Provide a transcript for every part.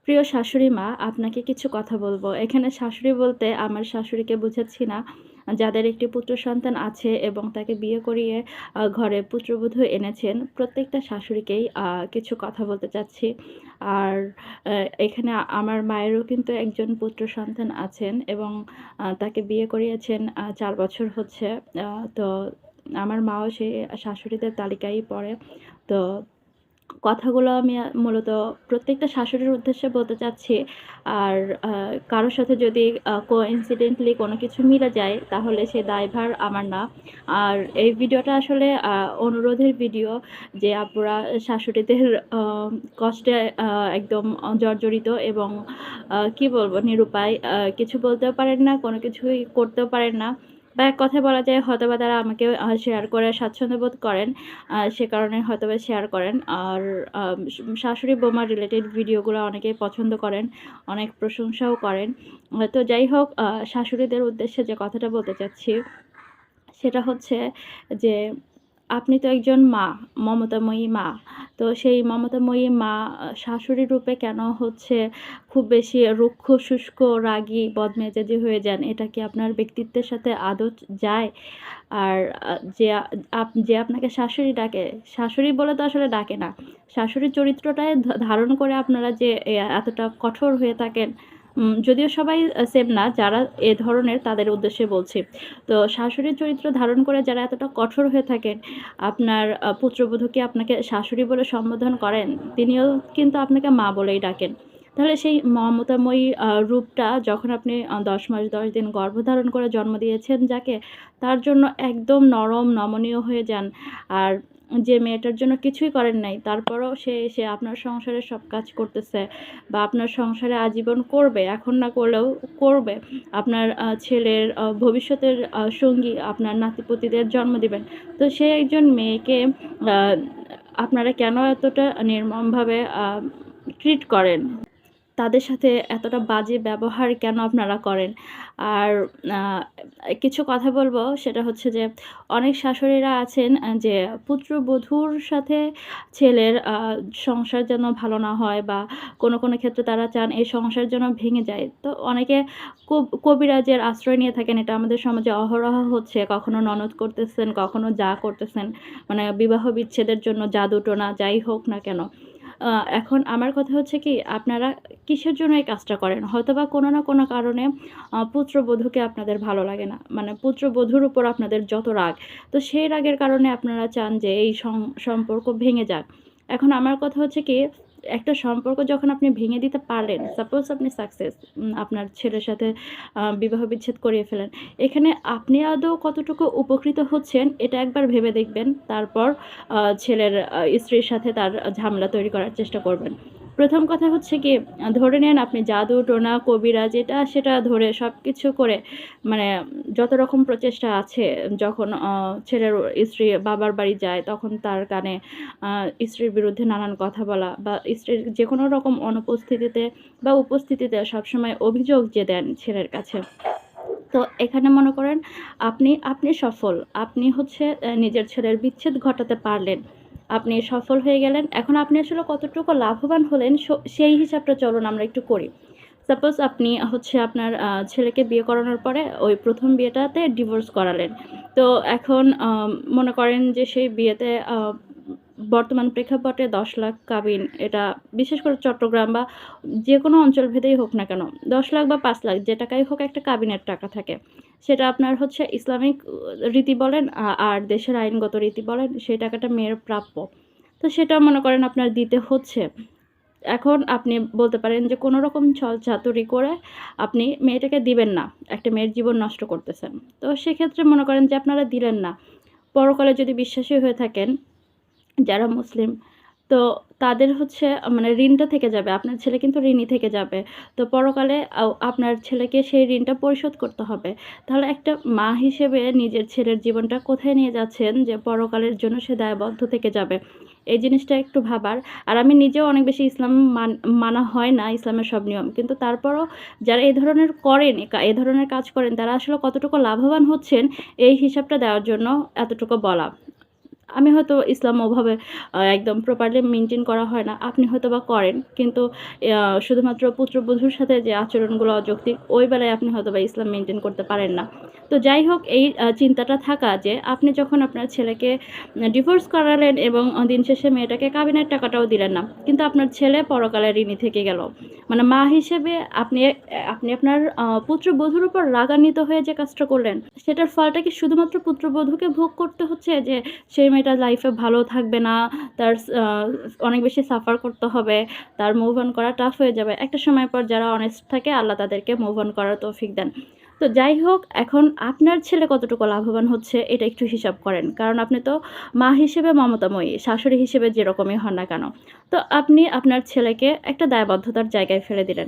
প্রিয় শাশুড়ি মা, আপনাকে কিছু কথা বলবো। এখানে শাশুড়ি বলতে আমার শাশুড়িকে বুঝাচ্ছি না। যাদের একটি পুত্র সন্তান আছে এবং তাকে বিয়ে করিয়ে ঘরে পুত্রবধূ এনেছেন, প্রত্যেকটা শাশুড়িকেই কিছু কথা বলতে চাচ্ছি। আর আ এখানে আমার মায়েরও কিন্তু একজন পুত্র সন্তান আছেন এবং তাকে বিয়ে করিয়েছেন ৪ বছর হচ্ছে। আ তো আমার মাও সেই শাশুড়িদের তালিকায়ই পড়ে। তো কথাগুলো আমি মূলত প্রত্যেকটা শাশুড়ির উদ্দেশ্যে বলতে চাচ্ছি। আর আ কারো সাথে যদি coincidentally কোনো কিছু মিলে যায়, তাহলে সে দায়ভার আমার না। আর এই ভিডিওটা আসলে অনুরোধের ভিডিও, যে আপুরা শাশুড়িদের আ কষ্টে একদম জর্জরিত এবং কি বলবো, নিরুপায়। কিছু বলতেও পারেন না, কোনো কিছুই করতেও পারেন না। বা এক কথায় বলা যায় হয়তোবা তারা আমাকে শেয়ার করে স্বাচ্ছন্দ্য বোধ করেন। সে কারণে হয়তোবা শেয়ার করেন। আর শাশুড়ি বৌমা রিলেটেড ভিডিওগুলো অনেকেই পছন্দ করেন, অনেক প্রশংসাও করেন। তো যাই হোক, শাশুড়িদের উদ্দেশ্যে যে কথাটা বলতে চাচ্ছি, সেটা হচ্ছে যে আপনি তো একজন মা, মমতাময়ী মা। তো সেই মমতাময়ী মা শাশুড়ি রূপে কেন হচ্ছে খুব বেশি রুক্ষ, শুষ্ক, রাগী, বদমেজাজি হয়ে যান? এটা কি আপনার ব্যক্তিত্বের সাথে আদৌ যায়? আর যে যে আপনাকে শাশুড়ি ডাকে, শাশুড়ি বলে তো আসলে ডাকে না। শাশুড়ির চরিত্রটাই ধারণ করে আপনারা যে এতটা কঠোর হয়ে থাকেন। যদিও সবাই সেম না, যারা এ ধরনের তাদের উদ্দেশ্যে বলছি। তো শাশুড়ির চরিত্র ধারণ করে যারা এতটা কঠোর হয়ে থাকেন, আপনার পুত্রবধূকে আপনাকে শাশুড়ি বলে সম্বোধন করেন, তিনিও কিন্তু আপনাকে মা বলেই ডাকেন। তাহলে সেই মমতাময়ী রূপটা যখন আপনি ১০ মাস ১০ দিন গর্ভধারণ করে জন্ম দিয়েছেন যাকে, তার জন্য একদম নরম নমনীয় হয়ে যান। আর যে মেয়েটার জন্য কিছুই করেন নাই, তারপরেও সে এসে আপনার সংসারে সব কাজ করতেছে বা আপনার সংসারে আজীবন করবে, এখন না করলেও করবে। আপনার ছেলের ভবিষ্যতের সঙ্গী, আপনার নাতি-পুতিদের জন্ম দিবেন। তো সে একজন মেয়েকে আ আপনারা কেন এতটা নির্মমভাবে ট্রিট করেন? তাদের সাথে এতটা বাজে ব্যবহার কেন আপনারা করেন? আর আ কিছু কথা বলবো, সেটা হচ্ছে যে অনেক শাশুড়িরা আছেন যে পুত্রবধূর সাথে ছেলের সংসার যেন ভালো না হয় বা কোনো ক্ষেত্রে তারা চান এই সংসার যেন ভেঙে যায়। তো অনেকে কবিরাজের আশ্রয় নিয়ে থাকেন। এটা আমাদের সমাজে অহরহ হচ্ছে। কখনো ননদ করতেছেন, কখনো যা করতেছেন। মানে বিবাহ বিচ্ছেদের জন্য জাদু-টোনা যাই হোক না কেন। আ এখন আমার কথা হচ্ছে কি, আপনারা কিসের জন্য এই কাজটা করেন? হয়তোবা কোনো না কোনো কারণে পুত্রবধূকে আপনাদের ভালো লাগে না। মানে পুত্রবধূর উপর আপনাদের যত রাগ, তো সেই রাগের কারণে আপনারা চান যে এই সম্পর্ক ভেঙে যাক। এখন আমার কথা হচ্ছে কি, একটা সম্পর্ক যখন আপনি ভেঙে দিতে পারলেন, সাপোজ আপনি সাকসেস, আপনার ছেলের সাথে বিবাহ বিচ্ছেদ করিয়ে ফেলেন। এখানে আপনি আদৌ কতটুকু উপকৃত হচ্ছেন এটা একবার ভেবে দেখবেন। তারপর ছেলের স্ত্রীর সাথে তার ঝামেলা তৈরি করার চেষ্টা করবেন। ১ম কথা হচ্ছে গিয়ে, ধরে নেন আপনি জাদু-টোনা, কবিরাজ এটা সেটা ধরে সবকিছু করে, মানে যত রকম প্রচেষ্টা আছে, যখন ছেলের স্ত্রী বাবার বাড়ি যায় তখন তার কানে আ স্ত্রীর বিরুদ্ধে নানান কথা বলা বা স্ত্রীর যেকোনো রকম অনুপস্থিতিতে বা উপস্থিতিতে সবসময় অভিযোগ যে দেন ছেলের কাছে। তো এখানে মনে করেন আপনি সফল। আপনি হচ্ছে নিজের ছেলের বিচ্ছেদ ঘটাতে পারলেন। আপনি সফল হয়ে গেলেন। এখন আপনি আসলে কতটুকু লাভবান হলেন সেই হিসাবটা চলুন আমরা একটু করি। সাপোজ আপনি হচ্ছে আপনার ছেলেকে বিয়ে করানোর পরে ওই ১ম বিয়েটাতে ডিভোর্স করালেন। তো এখন মনে করেন যে সেই বিয়েতে বর্তমান প্রেক্ষাপটে ১০,০০,০০০ কাবিন, এটা বিশেষ করে চট্টগ্রাম বা যেকোনো অঞ্চল ভেদেই হোক না কেন, ১০,০০,০০০ বা ৫,০০,০০০ যে টাকাই হোক একটা কাবিনের টাকা থাকে। সেটা আপনার হচ্ছে ইসলামিক রীতি বলেন আর দেশের আইনগত রীতি বলেন, সেই টাকাটা মেয়ের প্রাপ্য। তো সেটা মনে করেন আপনার দিতে হচ্ছে। এখন আপনি বলতে পারেন যে কোনো রকম ছল-চাতুরি করে আপনি মেয়েটাকে দিবেন না। একটা মেয়ের জীবন নষ্ট করতেছেন। তো সেক্ষেত্রে মনে করেন যে আপনারা দিলেন না। পরকালে যদি বিশ্বাসী হয়ে থাকেন, যারা মুসলিম, তো তাদের হচ্ছে মানে ঋণটা থেকে যাবে। আপনার ছেলে কিন্তু ঋণী থেকে যাবে। তো পরকালে আপনার ছেলেকে সেই ঋণটা পরিশোধ করতে হবে। তাহলে একটা মা হিসেবে নিজের ছেলের জীবনটা কোথায় নিয়ে যাচ্ছেন যে পরকালের জন্য সে দায়বদ্ধ থেকে যাবে। এই জিনিসটা একটু ভাবার। আর আমি নিজেও অনেক বেশি ইসলাম মানা হয় না, ইসলামের সব নিয়ম। কিন্তু তারপরও যারা এ ধরনের করেন, এ ধরনের কাজ করেন, তারা আসলে কতটুকু লাভবান হচ্ছেন এই হিসাবটা দেওয়ার জন্য এতটুকু বলা। আমি হয়তো ইসলাম ওভাবে একদম প্রপারলি মেইনটেইন করা হয় না। আপনি হয়তোবা করেন। কিন্তু শুধুমাত্র পুত্রবধূর সাথে যে আচরণগুলো অযৌক্তিক, ওই বেলায় আপনি হয়তোবা ইসলাম মেইনটেইন করতে পারেন না। তো যাই হোক, এই চিন্তাটা থাকা যে আপনি যখন আপনার ছেলেকে ডিভোর্স করালেন এবং দিন শেষে মেয়েটাকে কাবিনের টাকাটাও দিলেন না। কিন্তু আপনার ছেলে পরকালে ঋণী থেকে গেল। মানে মা হিসেবে আপনি আপনি আপনার পুত্রবধূর উপর রাগান্বিত হয়ে যে কাজটা করলেন, সেটার ফলটা কি শুধুমাত্র পুত্রবধূকে ভোগ করতে হচ্ছে যে সেই মেয়েটা লাইফে ভালো থাকবে না, তার অনেক বেশি সাফার করতে হবে, তার মুভ অন করা টাফ হয়ে যাবে। একটা সময় পর যারা অনেস্ট থাকে আল্লাহ তাদেরকে মুভ অন করার তৌফিক দেন। তো যাই হোক, এখন আপনার ছেলে কতটুকু লাভবান হচ্ছে এটা একটু হিসাব করেন। কারণ আপনি তো মা হিসেবে মমতাময়ী, শাশুড়ি হিসেবে যেরকমই হন না কেন। তো আপনি আপনার ছেলেকে একটা দায়বদ্ধতার জায়গায় ফেলে দিলেন।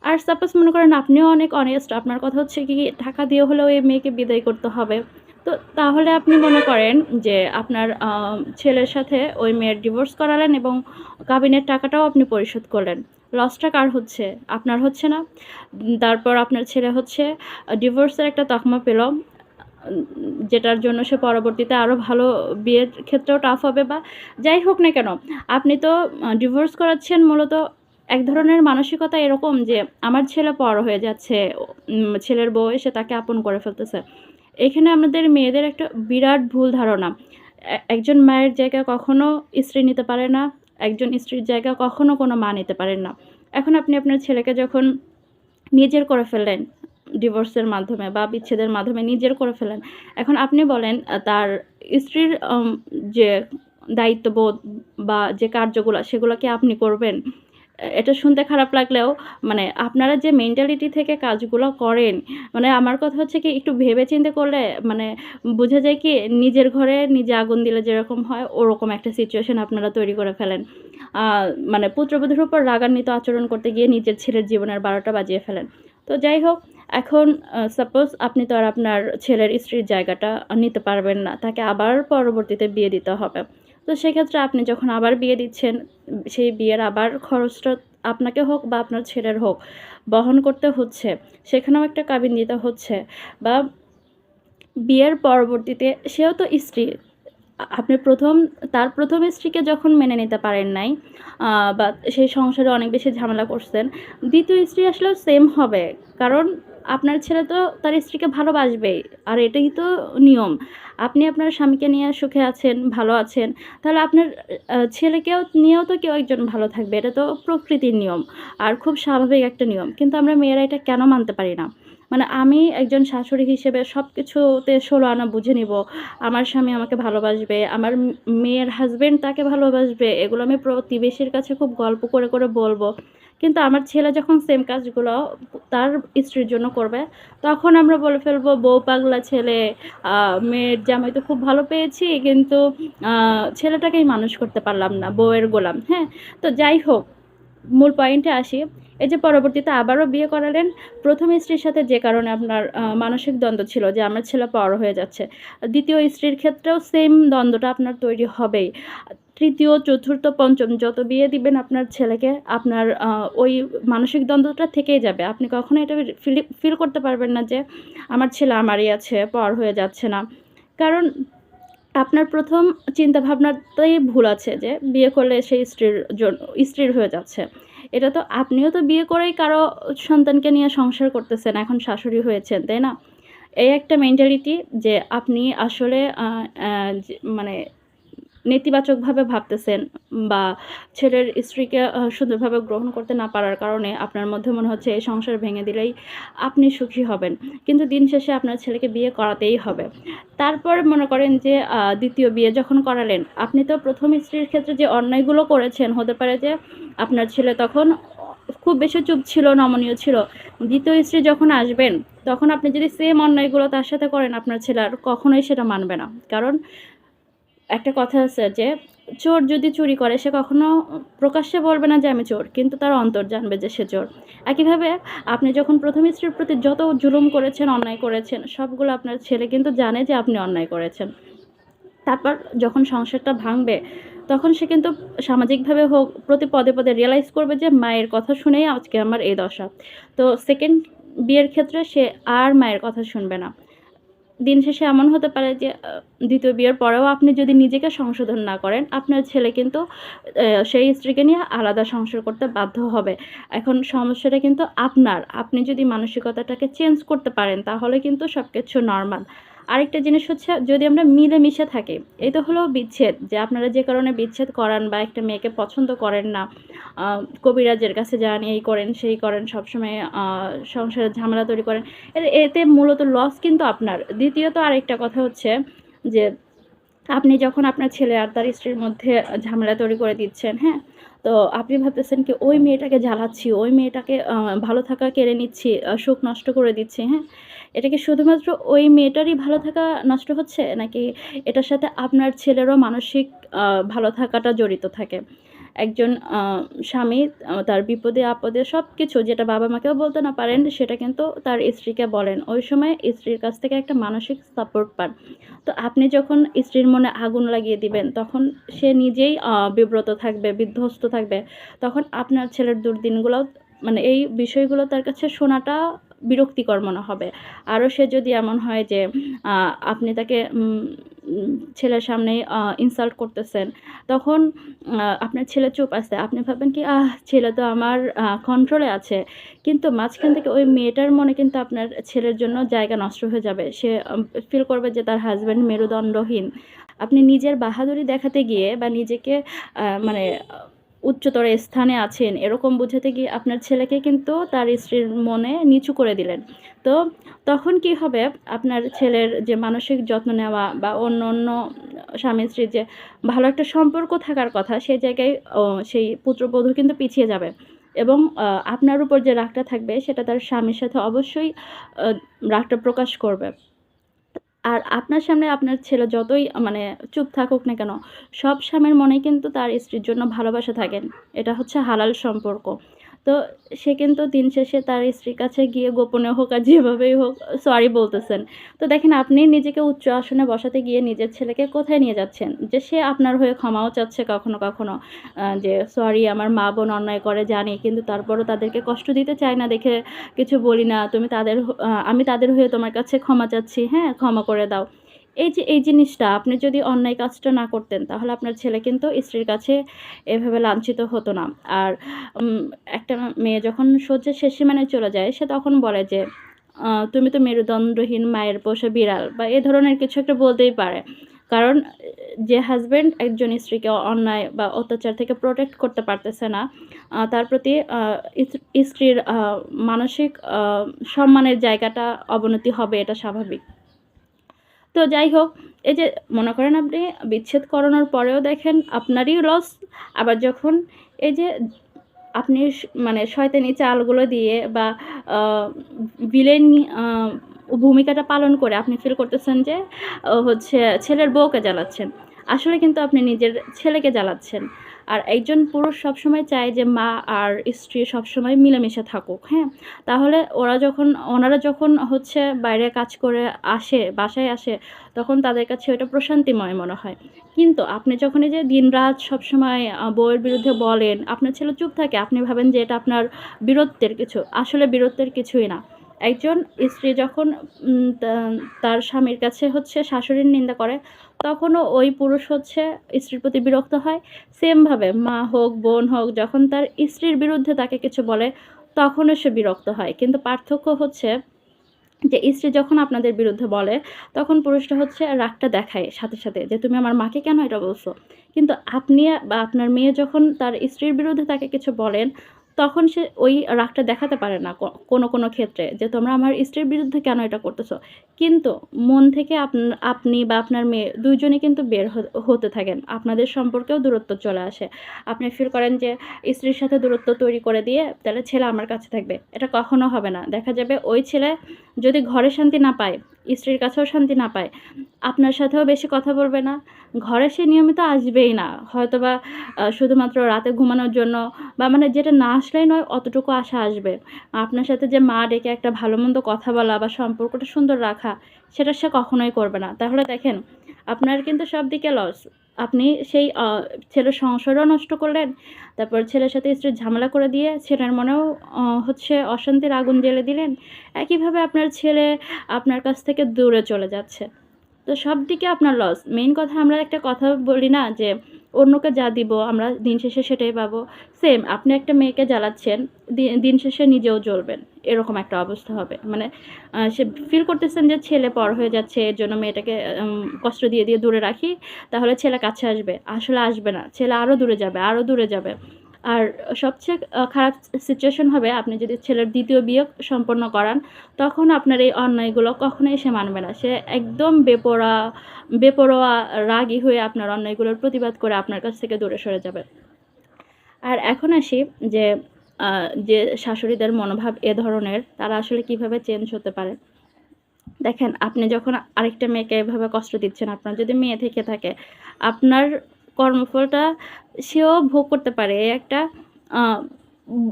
আর সাপোজ মনে করেন আপনিও অনেক অনেস্ট, আপনার কথা হচ্ছে কি টাকা দিয়ে হলেও এই মেয়েকে বিদায় করতে হবে। তো তাহলে আপনি মনে করেন যে আপনার ছেলের সাথে ওই মেয়ের ডিভোর্স করালেন এবং কাবিনের টাকাটাও আপনি পরিশোধ করলেন। লসটা কার হচ্ছে? আপনার হচ্ছে না? তারপর আপনার ছেলে হচ্ছে ডিভোর্সের একটা তকমা পেল, যেটার জন্য সে পরবর্তীতে আরও ভালো বিয়ের ক্ষেত্রেও টাফ হবে বা যাই হোক না কেন, আপনি তো ডিভোর্স করাচ্ছেন মূলত এক ধরনের মানসিকতা এরকম যে আমার ছেলে পর হয়ে যাচ্ছে, ছেলের বউ এসে তাকে আপন করে ফেলতেছে। এখানে আমাদের মেয়েদের একটা বিরাট ভুল ধারণা। একজন মায়ের জায়গা কখনো স্ত্রী নিতে পারে না, একজন স্ত্রীর জায়গা কখনো কোনো মা নিতে পারেন না। এখন আপনি আপনার ছেলেকে যখন নিজের করে ফেললেন, ডিভোর্সের মাধ্যমে বা বিচ্ছেদের মাধ্যমে নিজের করে ফেললেন। এখন আপনি বলেন তার স্ত্রীর যে দায়িত্ববোধ বা যে কার্যগুলা সেগুলো কি আপনি করবেন? এটা শুনতে খারাপ লাগলেও মানে আপনারা যে মেন্টালিটি থেকে কাজগুলো করেন, মানে আমার কথা হচ্ছে কি একটু ভেবে চিন্তে করলে মানে বোঝা যায় কি নিজের ঘরে নিজে আগুন দিলে যেরকম হয় ওরকম একটা সিচুয়েশন আপনারা তৈরি করে ফেলেন। মানে পুত্রবধূর উপর রাগান্বিত আচরণ করতে গিয়ে নিজের ছেলের জীবনের ১২টা বাজিয়ে ফেলেন। তো যাই হোক, এখন সাপোজ আপনি তো আর আপনার ছেলের স্ত্রীর জায়গাটা নিতে পারবেন না। তাকে আবার পরবর্তীতে বিয়ে দিতে হবে। তো সেক্ষেত্রে আপনি যখন আবার বিয়ে দিচ্ছেন, সেই বিয়ের আবার খরচটা আপনাকে হোক বা আপনার ছেলের হোক বহন করতে হচ্ছে। সেখানেও একটা কাবিন দিতে হচ্ছে বা বিয়ের পরবর্তীতে সেও তো স্ত্রী। আপনি তার ১ম স্ত্রীকে যখন মেনে নিতে পারেন নাই বা সেই সংসারে অনেক বেশি ঝামেলা করছেন, ২য় স্ত্রী আসলেও সেম হবে। কারণ আপনার ছেলে তো তার স্ত্রীকে ভালোবাসবেই। আর এটাই তো নিয়ম। আপনি আপনার স্বামীকে নিয়ে সুখে আছেন, ভালো আছেন। তাহলে আপনার ছেলেকেও নিয়েও তো কেউ একজন ভালো থাকবে। এটা তো প্রকৃতির নিয়ম। আর খুব স্বাভাবিক একটা নিয়ম। কিন্তু আমরা মেয়েরা এটা কেন মানতে পারি না? মানে আমি একজন শাশুড়ি হিসেবে সবকিছুতে ১৬ আনা বুঝে নিবো। আমার স্বামী আমাকে ভালোবাসবে, আমার মেয়ের হাসব্যান্ড তাকে ভালোবাসবে। এগুলো আমি প্রতিবেশীর কাছে খুব গল্প করে, করে বলবো। কিন্তু আমার ছেলে যখন সেম কাজগুলো তার স্ত্রীর জন্য করবে, তখন আমরা বলে ফেলবো, "বউ পাগলা ছেলে, আ মেয়ের জামাই তো খুব ভালো পেয়েছি, কিন্তু আ ছেলেটাকেই মানুষ করতে পারলাম না, বউয়ের গোলাম।" হ্যাঁ? তো যাই হোক, মূল পয়েন্টে আসি। এই যে পরবর্তীতে আবারও বিয়ে করালেন, ১ম স্ত্রীর সাথে যে কারণে আপনার মানসিক দ্বন্দ্ব ছিল যে আমার ছেলে পর হয়ে যাচ্ছে। ২য় স্ত্রীর ক্ষেত্রেও সেম দ্বন্দ্বটা আপনার তৈরি হবেই। ৩য়, ৪র্থ, ৫ম যত বিয়ে দিবেন আপনার ছেলেকে, আপনার ওই মানসিক দ্বন্দ্বটা থেকেই যাবে। আপনি কখনো এটা ফিল করতে পারবেন না যে আমার ছেলে আমারই আছে, পর হয়ে যাচ্ছে না। কারণ আপনার ১ম চিন্তাভাবনাতেই ভুল আছে যে বিয়ে করলে সে স্ত্রীর হয়ে যাচ্ছে। এটা তো আপনিও তো বিয়ে করেই কারো সন্তানকে নিয়ে সংসার করতেছেন, এখন শাশুড়ি হয়েছেন, তাই না? এই একটা মেন্টালিটি যে আপনি আসলে আ আ যে মানে নেতিবাচকভাবে ভাবতেছেন বা ছেলের স্ত্রীকে সুন্দরভাবে গ্রহণ করতে না পারার কারণে আপনার মধ্যে মনে হচ্ছে এই সংসার ভেঙে দিলেই আপনি সুখী হবেন। কিন্তু দিন শেষে আপনার ছেলেকে বিয়ে করাতেই হবে। তারপর মনে করেন যে ২য় বিয়ে যখন করালেন, আপনি তো ১ম স্ত্রীর ক্ষেত্রে যে অন্যায়গুলো করেছেন, হতে পারে যে আপনার ছেলে তখন খুব বেশি চুপ ছিল, নমনীয় ছিল। ২য় স্ত্রী যখন আসবেন, তখন আপনি যদি সেম অন্যায়গুলো তার সাথে করেন, আপনার ছেলে আর কখনোই সেটা মানবে না। কারণ একটা কথা আছে যে চোর যদি চুরি করে সে কখনো প্রকাশ্যে বলবে না যে আমি চোর, কিন্তু তার অন্তর জানবে যে সে চোর। একইভাবে আপনি যখন ১ম স্ত্রীর প্রতি যত জুলুম করেছেন, অন্যায় করেছেন, সবগুলো আপনার ছেলে কিন্তু জানে যে আপনি অন্যায় করেছেন। তারপর যখন সংসারটা ভাঙবে, তখন সে কিন্তু সামাজিকভাবে হোক, প্রতি পদে, পদে রিয়ালাইজ করবে যে মায়ের কথা শুনেই আজকে আমার এই দশা। তো 2nd বিয়ের ক্ষেত্রে সে আর মায়ের কথা শুনবে না। দিন শেষে এমন হতে পারে যে ২য় বিয়ের পরেও আপনি যদি নিজেকে সংশোধন না করেন, আপনার ছেলে কিন্তু সেই স্ত্রীকে নিয়ে আলাদা সংসার করতে বাধ্য হবে। এখন সমস্যাটা কিন্তু আপনার। আপনি যদি মানসিকতাটাকে চেঞ্জ করতে পারেন তাহলে কিন্তু সবকিছু নরমাল। আরেকটা জিনিস হচ্ছে যদি আমরা মিলেমিশে থাকি, এই তো হলো বিচ্ছেদ যে আপনারা যে কারণে বিচ্ছেদ করান বা একটা মেয়েকে পছন্দ করেন না, আ কবিরাজের কাছে যান, এই করেন, সেই করেন, সবসময় সংসারে ঝামেলা তৈরি করেন। এতে মূলত লস কিন্তু আপনার। দ্বিতীয়ত আরেকটা কথা হচ্ছে যে আপনি যখন আপনার ছেলে আর তার স্ত্রীর মধ্যে ঝামেলা তৈরি করে দিচ্ছেন, হ্যাঁ? তো আপনি ভাবতেছেন কি ওই মেয়েটাকে জ্বালাচ্ছি, ওই মেয়েটাকে ভালো থাকা কেড়ে নিচ্ছি, সুখ নষ্ট করে দিচ্ছি, হ্যাঁ? এটা কি শুধুমাত্র ওই মেয়েটারই ভালো থাকা নষ্ট হচ্ছে? নাকি এটার সাথে আপনার ছেলেরও মানসিক আ ভালো থাকাটা জড়িত থাকে? একজন স্বামী তার বিপদে-আপদে সবকিছু যেটা বাবা-মাকেও বলতে না পারেন, সেটা কিন্তু তার স্ত্রীকে বলেন। ওই সময় স্ত্রীর কাছ থেকে একটা মানসিক সাপোর্ট পান। তো আপনি যখন স্ত্রীর মনে আগুন লাগিয়ে দিবেন, তখন সে নিজেই বিব্রত থাকবে, বিধ্বস্ত থাকবে। তখন আপনার ছেলের দুর্দিনগুলোও মানে এই বিষয়গুলো তার কাছে শোনাটা বিরক্তিকর মনে হবে। আরো সে যদি এমন হয় যে আ আপনি তাকে উম উম ছেলের সামনেই ইনসাল্ট করতেছেন, তখন আপনার ছেলে চুপ আছে। আপনি ভাববেন কি, ছেলে তো আমার কন্ট্রোলে আছে। কিন্তু মাঝখান থেকে ওই মেয়েটার মনে কিন্তু আপনার ছেলের জন্য জায়গা নষ্ট হয়ে যাবে। সে ফিল করবে যে তার হাসব্যান্ড মেরুদণ্ডহীন। আপনি নিজের বাহাদুরি দেখাতে গিয়ে বা নিজেকে মানে উচ্চতর স্থানে আছেন এরকম বোঝাতে গিয়ে আপনার ছেলেকে কিন্তু তার স্ত্রীর মনে নিচু করে দিলেন। তো তখন কি হবে, আপনার ছেলের যে মানসিক যত্ন নেওয়া বা অন্য স্বামী-স্ত্রীর যে ভালো একটা সম্পর্ক থাকার কথা, সেই জায়গায় সেই পুত্রবধূ কিন্তু পিছিয়ে যাবে এবং আপনার উপর যে রাগটা থাকবে সেটা তার স্বামীর সাথে অবশ্যই আ রাগটা প্রকাশ করবে। আর আপনার সামনে আপনার ছেলে যতই মানে চুপ থাকুক না কেন, সব স্বামীর মনেই কিন্তু তার স্ত্রীর জন্য ভালোবাসা থাকেন। এটা হচ্ছে হালাল সম্পর্ক। তো সে কিন্তু দিন শেষে তার স্ত্রীর কাছে গিয়ে গোপনে হোক আর যেভাবেই হোক সরি বলতেছেন। তো দেখেন আপনি নিজেকে উচ্চ আসনে বসাতে গিয়ে নিজের ছেলেকে কোথায় নিয়ে যাচ্ছেন? যে সে আপনার হয়ে ক্ষমাও চাচ্ছে কখনো, যে সরি আমার মা-বোন অন্যায় করে জানি। কিন্তু তারপরও তাদেরকে কষ্ট দিতে চাই না দেখে কিছু বলি না। তুমি তাদের আমি তাদের হয়ে তোমার কাছে ক্ষমা চাচ্ছি, হ্যাঁ? ক্ষমা করে দাও। এই যে এই জিনিসটা আপনি যদি অন্যায় কাজটা না করতেন, তাহলে আপনার ছেলে কিন্তু স্ত্রীর কাছে এভাবে লাঞ্ছিত হতো না। আর উম একটা মেয়ে যখন সহ্যের শেষ সীমানায় চলে যায়, সে তখন বলে যে, "তুমি তো মেরুদণ্ডহীন মায়ের পোষা বিড়াল" বা এ ধরনের কিছু একটা বলতেই পারে। কারণ যে হাসব্যান্ড একজন স্ত্রীকে অন্যায় বা অত্যাচার থেকে প্রোটেক্ট করতে পারতেছে না, তার প্রতি স্ত্রীর মানসিক সম্মানের জায়গাটা অবনতি হবে, এটা স্বাভাবিক। তো যাই হোক, এই যে মনে করেন আপনি বিচ্ছেদ করানোর পরেও দেখেন আপনারই লস। আবার যখন এই যে আপনি মানে শয়তানি চালগুলো দিয়ে বা আ ভিলেন আ ভূমিকাটা পালন করে আপনি ফিল করতেছেন যে হচ্ছে ছেলের বউকে জ্বালাচ্ছেন। আসলে কিন্তু আপনি নিজের ছেলেকে জ্বালাচ্ছেন। আর একজন পুরুষ সবসময় চায় যে মা আর স্ত্রী সবসময় মিলেমিশে থাকুক, হ্যাঁ? তাহলে ওনারা যখন হচ্ছে বাইরে কাজ করে আসে, বাসায় আসে, তখন তাদের কাছে ওইটা প্রশান্তিময় মনে হয়। কিন্তু আপনি যখন এই যে দিনরাত সবসময় বউয়ের বিরুদ্ধে বলেন, আপনার ছেলে চুপ থাকে। আপনি ভাবেন যে এটা আপনার বীরত্বের কিছু। আসলে বীরত্বের কিছুই না। একজন স্ত্রী যখন তার স্বামীর কাছে হচ্ছে শাশুড়ির নিন্দা করে, তখনও ওই পুরুষ হচ্ছে স্ত্রীর প্রতি বিরক্ত হয়। সেম ভাবে মা হোক, বোন হোক যখন তার স্ত্রীর বিরুদ্ধে তাকে কিছু বলে, তখনও সে বিরক্ত হয়। কিন্তু পার্থক্য হচ্ছে যে স্ত্রী যখন আপনাদের বিরুদ্ধে বলে, তখন পুরুষটা হচ্ছে রাগটা দেখায় সাথে, যে, "তুমি আমার মাকে কেন এটা বলছো?" কিন্তু আপনি বা আপনার মেয়ে যখন তার স্ত্রীর বিরুদ্ধে তাকে কিছু বলেন, তখন সে ওই রাগটা দেখাতে পারে না কোনো ক্ষেত্রে যে, "তোমরা আমার স্ত্রীর বিরুদ্ধে কেন এটা করতেছো?" কিন্তু মন থেকে আপনি বা আপনার মেয়ে ২ জনই কিন্তু বের হতে থাকেন। আপনাদের সম্পর্কেও দূরত্ব চলে আসে। আপনি ফিল করেন যে স্ত্রীর সাথে দূরত্ব তৈরি করে দিয়ে তাহলে ছেলে আমার কাছে থাকবে। এটা কখনো হবে না। দেখা যাবে ওই ছেলে যদি ঘরে শান্তি না পায়, স্ত্রীর কাছেও শান্তি না পায়, আপনার সাথেও বেশি কথা বলবে না। ঘরে সে নিয়মিত আসবেই না। হয়তোবা শুধুমাত্র রাতে ঘুমানোর জন্য বা মানে যেটা না আসলেই নয় অতটুকু আসা আসবে। আপনার সাথে যে মা ডেকে একটা ভালো-মন্দ কথা বলা বা সম্পর্কটা সুন্দর রাখা, সেটা সে কখনোই করবে না। তাহলে দেখেন আপনার কিন্তু সব দিকে লস। আপনি সেই ছেলের সংসারও নষ্ট করলেন, তারপর ছেলের সাথে স্ত্রীর ঝামেলা করে দিয়ে ছেলের মনেও হচ্ছে অশান্তির আগুন জ্বেলে দিলেন। একইভাবে আপনার ছেলে আপনার কাছ থেকে দূরে চলে যাচ্ছে। তো সব দিকে আপনার লস। মেইন কথা আমরা একটা কথা বলি না যে, অন্যকে যা দিব আমরা দিন শেষে সেটাই পাবো। সেম আপনি একটা মেয়েকে জ্বালাচ্ছেন, দিন শেষে নিজেও জ্বলবেন। এরকম একটা অবস্থা হবে। মানে সে ফিল করতেছেন যে ছেলে পর হয়ে যাচ্ছে, এর জন্য মেয়েটাকে কষ্ট দিয়ে, দিয়ে দূরে রাখি, তাহলে ছেলে কাছে আসবে। আসলে আসবে না। ছেলে আরও দূরে যাবে, আরও দূরে যাবে। আর সবচেয়ে খারাপ সিচুয়েশন হবে আপনি যদি ছেলের ২য় বিয়ে সম্পন্ন করান, তখন আপনার এই অন্যায়গুলো কখনোই সে মানবে না। সে একদম বেপরোয়া রাগী হয়ে আপনার অন্যায়গুলোর প্রতিবাদ করে আপনার কাছ থেকে দূরে সরে যাবে। আর এখন আসি যে যে শাশুড়িদের মনোভাব এ ধরনের, তারা আসলে কিভাবে চেঞ্জ হতে পারে। দেখেন আপনি যখন আরেকটা মেয়েকে এভাবে কষ্ট দিচ্ছেন, আপনার যদি মেয়ে থেকে থাকে, আপনার কর্মফলটা সেও ভোগ করতে পারে। আ উম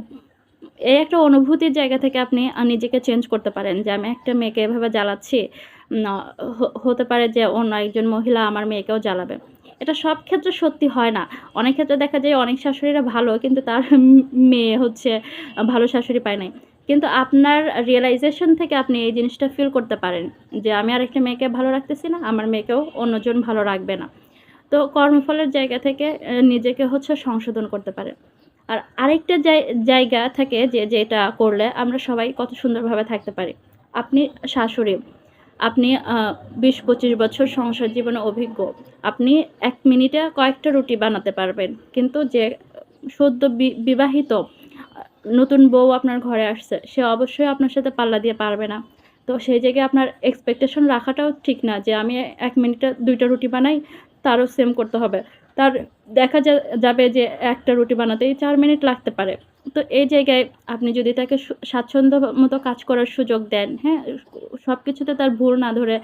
এই একটা অনুভূতির জায়গা থেকে আপনি নিজেকে চেঞ্জ করতে পারেন যে, আমি একটা মেয়েকে এভাবে জ্বালাচ্ছি। না হতে পারে যে অন্য একজন মহিলা আমার মেয়েকেও জ্বালাবে। এটা সব ক্ষেত্রে সত্যি হয় না। অনেক ক্ষেত্রে দেখা যায় অনেক শাশুড়িরা ভালো, কিন্তু তার মেয়ে হচ্ছে ভালো শাশুড়ি পায় নাই। কিন্তু আপনার রিয়ালাইজেশন থেকে আপনি এই জিনিসটা ফিল করতে পারেন যে, আমি আরেকটা মেয়েকে ভালো রাখতেছি না, আমার মেয়েকেও অন্যজন ভালো রাখবে না। তো কর্মফলের জায়গা থেকে নিজেকে হচ্ছে সংশোধন করতে পারেন। আর আরেকটা জায়গা থাকে যে, যেটা করলে আমরা সবাই কত সুন্দরভাবে থাকতে পারি। আপনি শাশুড়ি, আপনি ২০-২৫ বছর সংসার জীবনে অভিজ্ঞ। আপনি ১ মিনিটে কয়েকটা রুটি বানাতে পারবেন। কিন্তু যে সদ্য বিবাহিত নতুন বউ আপনার ঘরে আসছে, সে অবশ্যই আপনার সাথে পাল্লা দিয়ে পারবে না। তো সেই জায়গায় আপনার এক্সপেকটেশন রাখাটাও ঠিক না যে, আমি ১ মিনিটে ২ টা রুটি বানাই, তারও সেম করতে হবে। তার দেখা যাবে যে একটা রুটি বানাতেই ৪ মিনিট লাগতে পারে। তো এই জায়গায় আপনি যদি তাকে স্বাচ্ছন্দ্য মতো কাজ করার সুযোগ দেন, হ্যাঁ? সবকিছুতে তার ভুল না ধরে,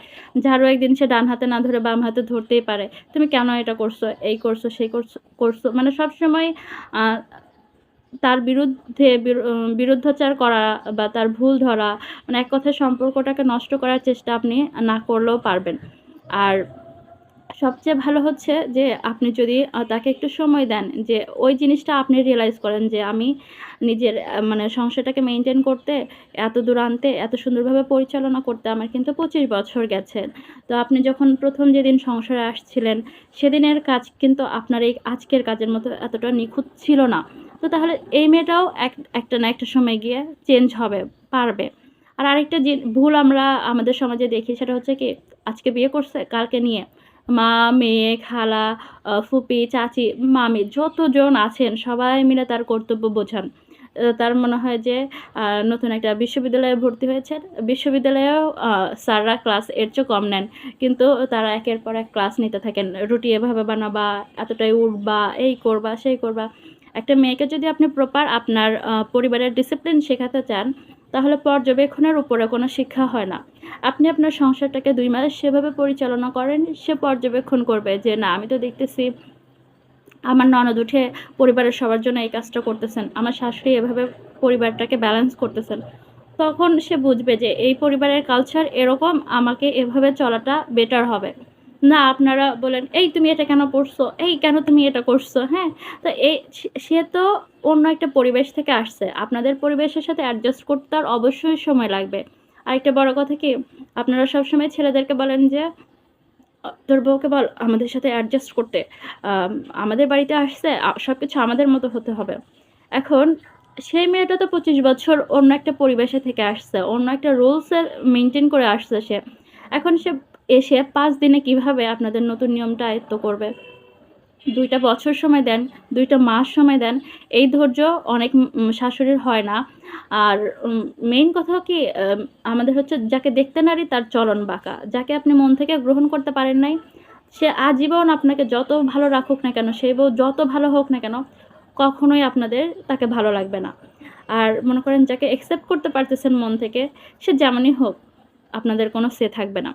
ঝাড়ু একদিন সে ডান হাতে না ধরে বাম হাতে ধরতেই পারে। তুমি কেন এটা করছো? এই করছো, সেই করছো। মানে সবসময় আ তার বিরুদ্ধে বিরুদ্ধাচার করা বা তার ভুল ধরা, মানে এক কথায় সম্পর্কটাকে নষ্ট করার চেষ্টা আপনি না করলেও পারবেন। আর সবচেয়ে ভালো হচ্ছে যে, আপনি যদি তাকে একটু সময় দেন, যে ওই জিনিসটা আপনি রিয়ালাইজ করেন যে, আমি নিজের মানে সংসারটাকে মেইনটেইন করতে, এতদূর আনতে, এত সুন্দরভাবে পরিচালনা করতে আমার কিন্তু ২৫ বছর গেছে। তো আপনি যখন ১ম যেদিন সংসারে আসছিলেন, সেদিনের কাজ কিন্তু আপনার এই আজকের কাজের মতো এতটা নিখুঁত ছিল না। তো তাহলে এই মেয়েটাও একটা না একটা সময় গিয়ে চেঞ্জ হবে, পারবে। আর আরেকটা যে ভুল আমরা আমাদের সমাজে দেখি, সেটা হচ্ছে কি, আজকে বিয়ে করছে, কালকে নিয়ে মা, মেয়ে, খালা, ফুপি, চাচি, মামি যতজন আছেন সবাই মিলে তার কর্তব্য বোঝান। তার মনে হয় যে নতুন একটা বিশ্ববিদ্যালয়ে ভর্তি হয়েছেন। বিশ্ববিদ্যালয়েও স্যাররা ক্লাস এর চেয়েও কম নেন। কিন্তু তারা একের পর এক ক্লাস নিতে থাকেন। রুটি এভাবে বানাবা, এতটাই উঠবা, এই করবা, সেই করবা। একটা মেয়েকে যদি আপনি প্রপার আপনার পরিবারের ডিসিপ্লিন শেখাতে চান, তাহলে পর্যবেক্ষণের উপরে কোনো শিক্ষা হয় না। আপনি আপনার সংসারটাকে ২ মাস সেভাবে পরিচালনা করেন, সে পর্যবেক্ষণ করবে যে, না আমি তো দেখতেছি আমার ননদ উঠে পরিবারের সবার জন্য এই কাজটা করতেছেন। আমার শাশুড়ি এভাবে পরিবারটাকে ব্যালেন্স করতেছেন। তখন সে বুঝবে যে এই পরিবারের কালচার এরকম, আমাকে এভাবে চলাটা বেটার হবে। না আপনারা বলেন, "এই তুমি এটা কেন পড়ছো? এই কেন তুমি এটা করছো?" হ্যাঁ? তো সে তো অন্য একটা পরিবেশ থেকে আসছে। আপনাদের পরিবেশের সাথে অ্যাডজাস্ট করতে তার অবশ্যই সময় লাগবে। আরেকটা বড় কথা কি, আপনারা সবসময় ছেলেদেরকে বলেন যে, তোর বউকে বল আমাদের সাথে অ্যাডজাস্ট করতে। আম আমাদের বাড়িতে আসছে, সবকিছু আমাদের মতো হতে হবে। এখন সেই মেয়েটা তো ২৫ বছর অন্য একটা পরিবেশে থেকে আসছে। অন্য একটা রুলস এ মেইনটেইন করে আসছে সে। এখন সে এসে ৫ দিনে কিভাবে আপনাদের নতুন নিয়মটা আয়ত্ত করবে? ২ টা বছর সময় দেন, ২ টা মাস সময় দেন। এই ধৈর্য অনেক শাশুড়ির হয় না। আর মেইন কথা কি, আমাদের হচ্ছে যাকে দেখতে নারী তার চলন বাঁকা। যাকে আপনি মন থেকে গ্রহণ করতে পারেন নাই, সে আজীবন আপনাকে যত ভালো রাখুক না কেন, সেই বউ যত ভালো হোক না কেন, কখনোই আপনাদের তাকে ভালো লাগবে না। আর মনে করেন যাকে অ্যাকসেপ্ট করতে পারতেছেন মন থেকে, সে যেমনই হোক, আপনাদের কোনো সে থাকবে না।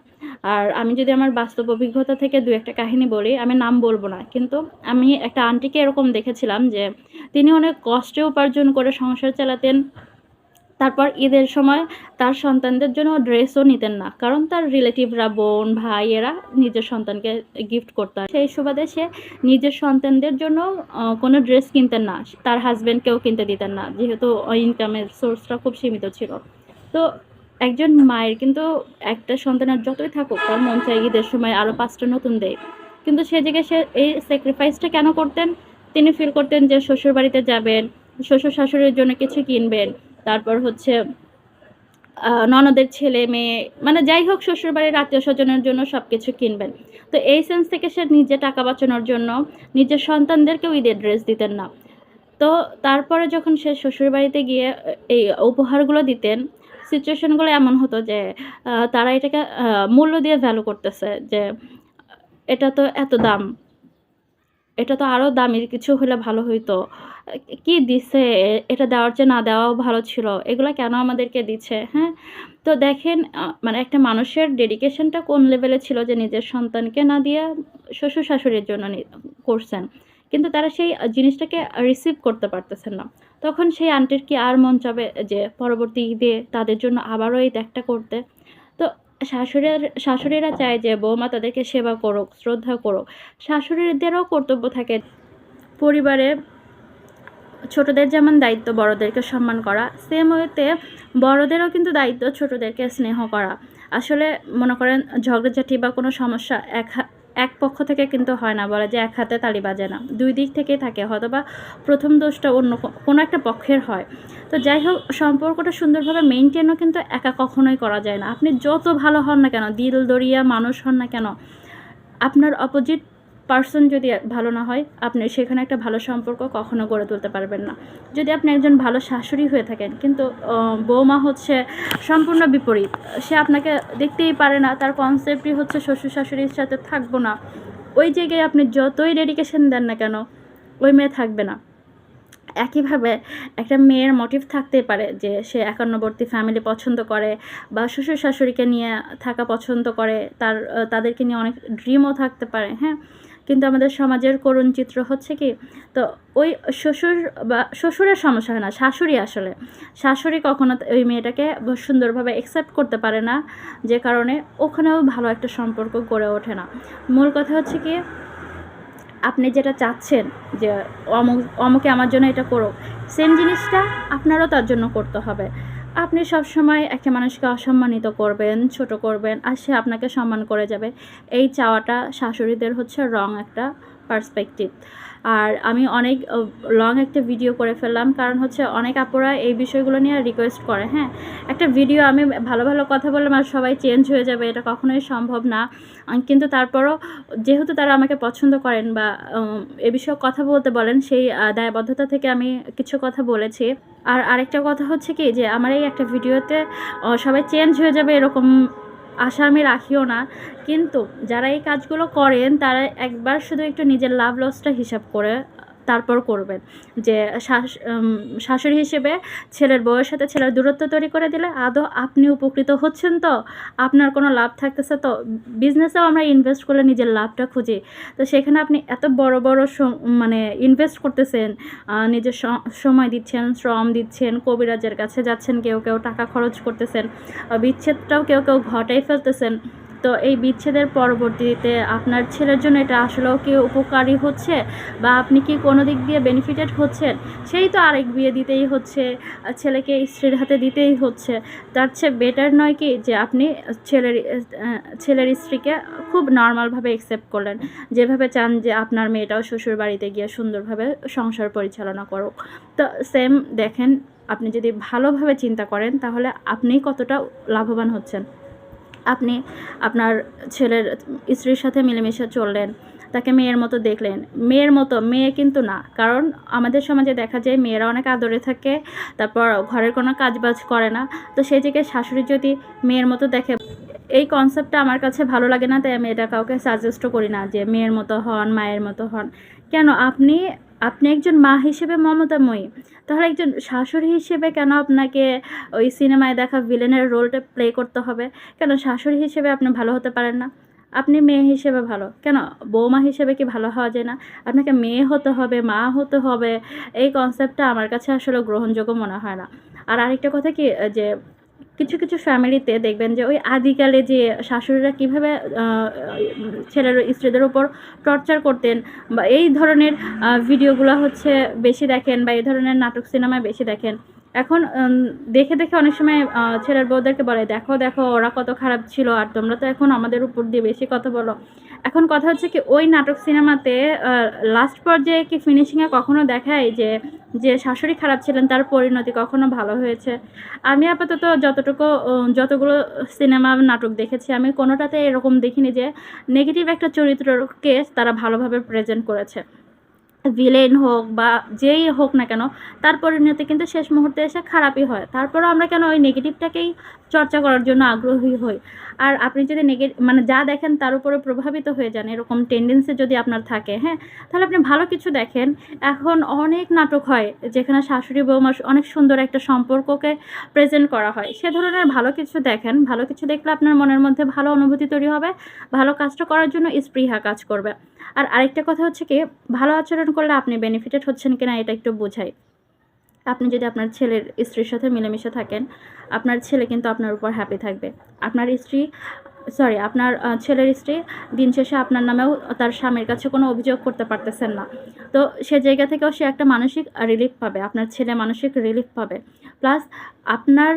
আর আমি যদি আমার বাস্তব অভিজ্ঞতা থেকে ২-১ টা কাহিনী বলি, আমি নাম বলব না। কিন্তু আমি একটা আন্টিকে এরকম দেখেছিলাম যে, তিনি অনেক কষ্টে উপার্জন করে সংসার চালাতেন। তারপর ঈদের সময় তার সন্তানদের জন্য ড্রেসও নিতেন না। কারণ তার রিলেটিভরা, বোন, ভাই এরা নিজের সন্তানকে গিফট করত। সেই সুবাদে সে নিজের সন্তানদের জন্য কোনো ড্রেস কিনতেন না। তার হাসব্যান্ডকেও কিনতে দিতেন না। যেহেতু ইনকামের সোর্সটা খুব সীমিত ছিল। তো একজন মায়ের কিন্তু একটা সন্তানের যতই থাকুক তার মন চায় ঈদের সময় আরও ৫ টা নতুন দেয়। কিন্তু সে জায়গায় সে এই স্যাক্রিফাইসটা কেন করতেন? তিনি ফিল করতেন যে শ্বশুরবাড়িতে যাবেন, শ্বশুর-শাশুড়ির জন্য কিছু কিনবেন। তারপর হচ্ছে ননদের ছেলে মেয়ে মানে যাই হোক শ্বশুরবাড়ির আত্মীয়-স্বজনের জন্য সবকিছু কিনবেন। তো এই সেন্স থেকে সে নিজে টাকা বাঁচানোর জন্য নিজের সন্তানদেরকেও ঈদের ড্রেস দিতেন না। তো তারপরে যখন সে শ্বশুরবাড়িতে গিয়ে এই উপহারগুলো দিতেন, সিচুয়েশনগুলো এমন হতো যে তারা এটাকে মূল্য দিয়ে ভ্যালু করতেছে যে এটা তো এত দাম। এটা তো আরও দামির কিছু হলে ভালো হইতো। আ কি দিছে? এটা দেওয়ার চেয়ে না দেওয়াও ভালো ছিল। এগুলা কেন আমাদেরকে দিচ্ছে? হ্যাঁ? তো দেখেন মানে একটা মানুষের ডেডিকেশনটা কোন লেভেলে ছিল যে নিজের সন্তানকে না দিয়ে শ্বশুর-শাশুড়ির জন্য করছেন। কিন্তু তারা সেই জিনিসটাকে রিসিভ করতে পারতেছেন না। তখন সেই আন্টির কি আর মন চাবে যে পরবর্তী ঈদে তাদের জন্য আবারও এই ত্যাগটা করতে? তো শাশুড়িরা চায় যে বৌমা তাদেরকে সেবা করুক, শ্রদ্ধা করুক। শাশুড়িদেরও কর্তব্য থাকে পরিবারে ছোটদের যেমন দায়িত্ব বড়দেরকে সম্মান করা, সেম ওয়েতে বড়দেরও কিন্তু দায়িত্ব ছোটদেরকে স্নেহ করা। আসলে মনে করেন ঝগড়াঝাটি বা কোনো সমস্যা এক পক্ষ থেকে কিন্তু হয় না। বলে যে এক হাতে তালি বাজে না। ২ দিক থেকেই থাকে। হয়তোবা ১ম দোষটা অন্য কোনো একটা পক্ষের হয়। তো যাই হোক সম্পর্কটা সুন্দরভাবে মেইনটেইনও কিন্তু একা কখনোই করা যায় না। আপনি যত ভালো হন না কেন, দিল দরিয়া মানুষ হন না কেন, আপনার অপোজিট পারসন যদি ভালো না হয়, আপনি সেখানে একটা ভালো সম্পর্ক কখনো গড়ে তুলতে পারবেন না। যদি আপনি একজন ভালো শাশুড়ি হয়ে থাকেন, কিন্তু বৌমা হচ্ছে সম্পূর্ণ বিপরীত। সে আপনাকে দেখতেই পারে না, তার কনসেপ্টই হচ্ছে শ্বশুর-শাশুড়ির সাথে থাকবো না। ওই জায়গায় আপনি যতই ডেডিকেশন দেন না কেন, ওই মেয়ে থাকবে না। একইভাবে একটা মেয়ের মোটিভ থাকতেই পারে যে সে একান্নবর্তী ফ্যামিলি পছন্দ করে বা শ্বশুর-শাশুড়িকে নিয়ে থাকা পছন্দ করে, তাদেরকে নিয়ে অনেক ড্রিমও থাকতে পারে, হ্যাঁ? কিন্তু আমাদের সমাজের করুণ চিত্র হচ্ছে কি, তো ওই শ্বশুর বা শ্বশুরের সমস্যা হয় না, শাশুড়ি আসলে। শাশুড়ি কখনো ওই মেয়েটাকে সুন্দরভাবে অ্যাকসেপ্ট করতে পারে না, যে কারণে ওখানেও ভালো একটা সম্পর্ক গড়ে ওঠে না। মূল কথা হচ্ছে কি, আপনি যেটা চাচ্ছেন যে অমুকে আমার জন্য এটা করুক, সেম জিনিসটা আপনারও তার জন্য করতে হবে। আপনি সবসময় একটা মানুষকে অসম্মানিত করবেন, ছোট করবেন, আর সে আপনাকে সম্মান করে যাবে। এই চাওয়াটা শাশুড়িদের হচ্ছে রং একটা পার্সপেক্টিভ। আর আমি অনেক লং একটা ভিডিও করে ফেললাম, কারণ হচ্ছে অনেক আপুরা এই বিষয়গুলো নিয়ে রিকোয়েস্ট করে। হ্যাঁ, একটা ভিডিও আমি ভালো ভালো কথা বললাম আর সবাই চেঞ্জ হয়ে যাবে, এটা কখনোই সম্ভব না। কিন্তু তারপরও যেহেতু তারা আমাকে পছন্দ করেন বা এ বিষয়ে কথা বলতে বলেন, সেই দায়বদ্ধতা থেকে আমি কিছু কথা বলেছি। আর আরেকটা কথা হচ্ছে কি, যে আমার এই একটা ভিডিওতে সবাই চেঞ্জ হয়ে যাবে এরকম আশা আমি রাখিও না। কিন্তু যারা এই কাজগুলো করেন তারা একবার শুধু একটু নিজের লাভ লসটা হিসাব করে তারপর করবেন। যে শাশুড়ি হিসেবে ছেলের বউয়ের সাথে ছেলের দূরত্ব তৈরি করে দিলে আদৌ আপনি উপকৃত হচ্ছেন তো? আপনার কোনো লাভ থাকতেছে তো? বিজনেসেও আমরা ইনভেস্ট করলে নিজের লাভটা খুঁজি। তো সেখানে আপনি এত বড়, বড় মানে ইনভেস্ট করতেছেন, নিজের সময় দিচ্ছেন, শ্রম দিচ্ছেন, কবিরাজের কাছে যাচ্ছেন, কেউ টাকা খরচ করতেছেন, বিচ্ছেদটাও কেউ ঘটাই ফেলতেছেন। তো এই বিচ্ছেদের পরবর্তীতে আপনার ছেলের জন্য এটা আসলেও কি উপকারী হচ্ছে, বা আপনি কি কোনো দিক দিয়ে বেনিফিটেড হচ্ছেন? সেই তো আরেক বিয়ে দিতেই হচ্ছে, ছেলেকে স্ত্রীর হাতে দিতেই হচ্ছে। তার চেয়ে বেটার নয় কি যে আপনি ছেলের স্ত্রীকে খুব নরমালভাবে অ্যাকসেপ্ট করলেন, যেভাবে চান যে আপনার মেয়েটাও শ্বশুরবাড়িতে গিয়ে সুন্দরভাবে সংসার পরিচালনা করুক। তো সেম দেখেন, আপনি যদি ভালোভাবে চিন্তা করেন তাহলে আপনি কতটা লাভবান হচ্ছেন। আপনি আপনার ছেলের স্ত্রীর সাথে মিলেমিশে চললেন, তাকে মেয়ের মতো দেখলেন। মেয়ের মতো, মেয়ে কিন্তু না। কারণ আমাদের সমাজে দেখা যায় মেয়েরা অনেক আদরে থাকে, তারপর ঘরের কোনো কাজবাজ করে না। তো সেই জায়গায় শাশুড়ি যদি মেয়ের মতো দেখে, এই কনসেপ্টটা আমার কাছে ভালো লাগে না, তাই আমি এটা কাউকে সাজেস্টও করি না যে মেয়ের মতো হন, মায়ের মতো হন। কেন আপনি একজন মা হিসেবে মমতাময়ী, তাহলে একজন শাশুড়ি হিসেবে কেন আপনাকে ওই সিনেমায় দেখা ভিলেনের রোলটা প্লে করতে হবে? কেন শাশুড়ি হিসেবে আপনি ভালো হতে পারেন না? আপনি মেয়ে হিসেবে ভালো। কেন বৌমা হিসেবে কি ভালো হওয়া যায় না? আপনাকে মেয়ে হতে হবে, মা হতে হবে, এই কনসেপ্টটা আমার কাছে আসলে গ্রহণযোগ্য মনে হয় না। আর আরেকটা কথা কি যে কিছু, কিছু ফ্যামিলিতে দেখবেন যে ওই আদিকালে যে শাশুড়িরা কিভাবে আ ছেলের স্ত্রীদের উপর টর্চার করতেন বা এই ধরনের ভিডিওগুলা হচ্ছে বেশি দেখেন বা এই ধরনের নাটক সিনেমায় বেশি দেখেন। এখন দেখে, দেখে অনেক সময় ছেলের বউদেরকে বলে, "দেখো, দেখো ওরা কত খারাপ ছিল আর তোমরা তো এখন আমাদের উপর দিয়ে বেশি কথা বলো।" এখন কথা হচ্ছে কি ওই নাটক সিনেমাতে আ লাস্ট পর্যায়ে কি ফিনিশিং এ কখনো দেখায় যে, যে শাশুড়ি খারাপ ছিলেন তার পরিণতি কখনো ভালো হয়েছে? আমি আপাতত যতগুলো সিনেমা নাটক দেখেছি আমি কোনোটাতে এরকম দেখিনি যে নেগেটিভ একটা চরিত্রকে তারা ভালোভাবে প্রেজেন্ট করেছে। ভিলেন হোক বা যেই হোক না কেন, তার পরিণতি কিন্তু শেষ মুহূর্তে এসে খারাপই হয়। তারপরেও আমরা কেন ওই নেগেটিভটাকেই চর্চা করার জন্য আগ্রহী হই? আর আপনি যদি মানে যা দেখেন তার উপরে প্রভাবিত হয়ে যান, এরকম টেনডেন্সি যদি আপনার থাকে, হ্যাঁ? তাহলে আপনি ভালো কিছু দেখেন। এখন অনেক নাটক হয় যেখানে শাশুড়ি বৌমা অনেক সুন্দর একটা সম্পর্ককে প্রেজেন্ট করা হয়। সে ধরনের ভালো কিছু দেখেন। ভালো কিছু দেখলে আপনার মনের মধ্যে ভালো অনুভূতি তৈরি হবে। ভালো কাজটা করার জন্য স্পৃহা কাজ করবে। আর আরেকটা কথা হচ্ছে কি, ভালো আচরণ করলে আপনি বেনিফিটেড হচ্ছেন কিনা এটা একটু বোঝাই। আপনি যদি আপনার ছেলের স্ত্রীর সাথে মিলেমিশে থাকেন, আপনার ছেলে কিন্তু আপনার উপর হ্যাপি থাকবে। আপনার স্ত্রী আপনার ছেলের স্ত্রী দিন শেষে আপনার নামেও তার স্বামীর কাছে কোনো অভিযোগ করতে পারতেছেন না। তো সে জায়গা থেকেও সে একটা মানসিক রিলিফ পাবে। আপনার ছেলে মানসিক রিলিফ পাবে। প্লাস আপনার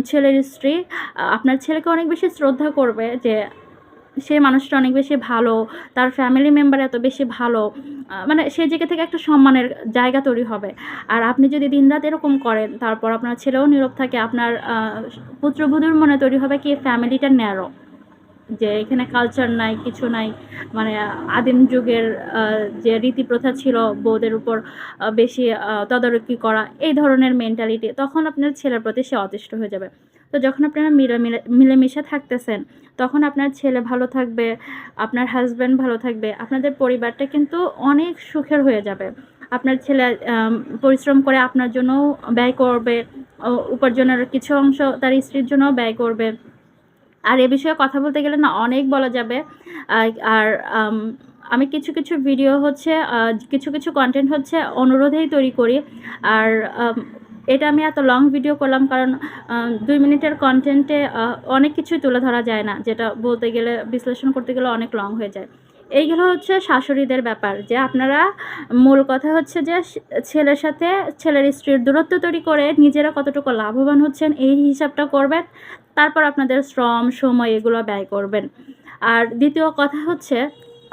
ছেলের স্ত্রী আপনার ছেলেকে অনেক বেশি শ্রদ্ধা করবে যে সে মানুষটা অনেক বেশি ভালো, তার ফ্যামিলি মেম্বার এত বেশি ভালো। মানে সেই জায়গা থেকে একটা সম্মানের জায়গা তৈরি হবে। আর আপনি যদি দিনরাত এরকম করেন, তারপর আপনার ছেলেও নীরব থাকে, আপনার পুত্রবধূর মনে তৈরি হবে কি ফ্যামিলিটা ন্যারো। যে এখানে কালচার নাই, কিছু নাই। মানে আদিম যুগের যে রীতিপ্রথা ছিল বউদের উপর বেশি তদারকি করা, এই ধরনের মেন্টালিটি। তখন আপনার ছেলের প্রতি সে অতিষ্ঠ হয়ে যাবে। তো যখন আপনারা মিলেমিশে থাকতেছেন, তখন আপনার ছেলে ভালো থাকবে, আপনার হাসব্যান্ড ভালো থাকবে। আপনাদের পরিবারটা কিন্তু অনেক সুখের হয়ে যাবে। আপনার ছেলে পরিশ্রম করে আপনার জন্যও ব্যয় করবে, উপার্জনের কিছু অংশ তার স্ত্রীর জন্যও ব্যয় করবে। আর এ বিষয়ে কথা বলতে গেলে না অনেক বলা যাবে। আর আমি কিছু, কিছু ভিডিও হচ্ছে কিছু, কিছু কনটেন্ট হচ্ছে অনুরোধেই তৈরি করি। আর এটা আমি এত লং ভিডিও করলাম কারণ ২ মিনিটের কনটেন্টে অনেক কিছুই তুলে ধরা যায় না। যেটা বলতে গেলে বিশ্লেষণ করতে গেলে অনেক লং হয়ে যায়। এইগুলো হচ্ছে শাশুড়িদের ব্যাপার যে আপনারা মূল কথা হচ্ছে যে ছেলের সাথে ছেলের স্ত্রীর দূরত্ব তৈরি করে নিজেরা কতটুকু লাভবান হচ্ছেন এই হিসাবটা করবেন। তারপর আপনাদের শ্রম, সময় এগুলো ব্যয় করবেন। আর দ্বিতীয় কথা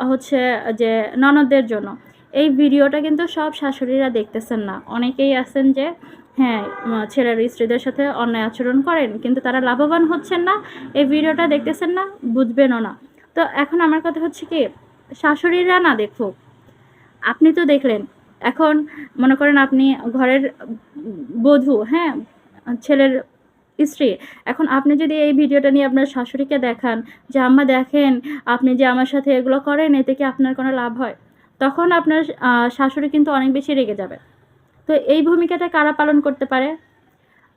হচ্ছে যে ননদদের জন্য। এই ভিডিওটা কিন্তু সব শাশুড়িরা দেখতেছেন না। অনেকেই আছেন যে হ্যাঁ, ছেলের স্ত্রীদের সাথে অন্যায় আচরণ করেন কিন্তু তারা লাভবান হচ্ছেন না। এই ভিডিওটা দেখতেছেন না, বুঝবেনও না। তো এখন আমার কথা হচ্ছে কি, শাশুড়িরা না দেখুক। আপনি তো দেখলেন। এখন মনে করেন আপনি ঘরের বধূ, হ্যাঁ? ছেলের স্ত্রী। এখন আপনি যদি এই ভিডিওটা নিয়ে আপনার শাশুড়িকে দেখান যে, "আম্মা দেখেন, আপনি যে আমার সাথে এগুলো করেন এতে কি আপনার কোনো লাভ হয়?" তখন আপনার শাশুড়ি কিন্তু অনেক বেশি রেগে যাবে। তো এই ভূমিকাটা কারা পালন করতে পারে?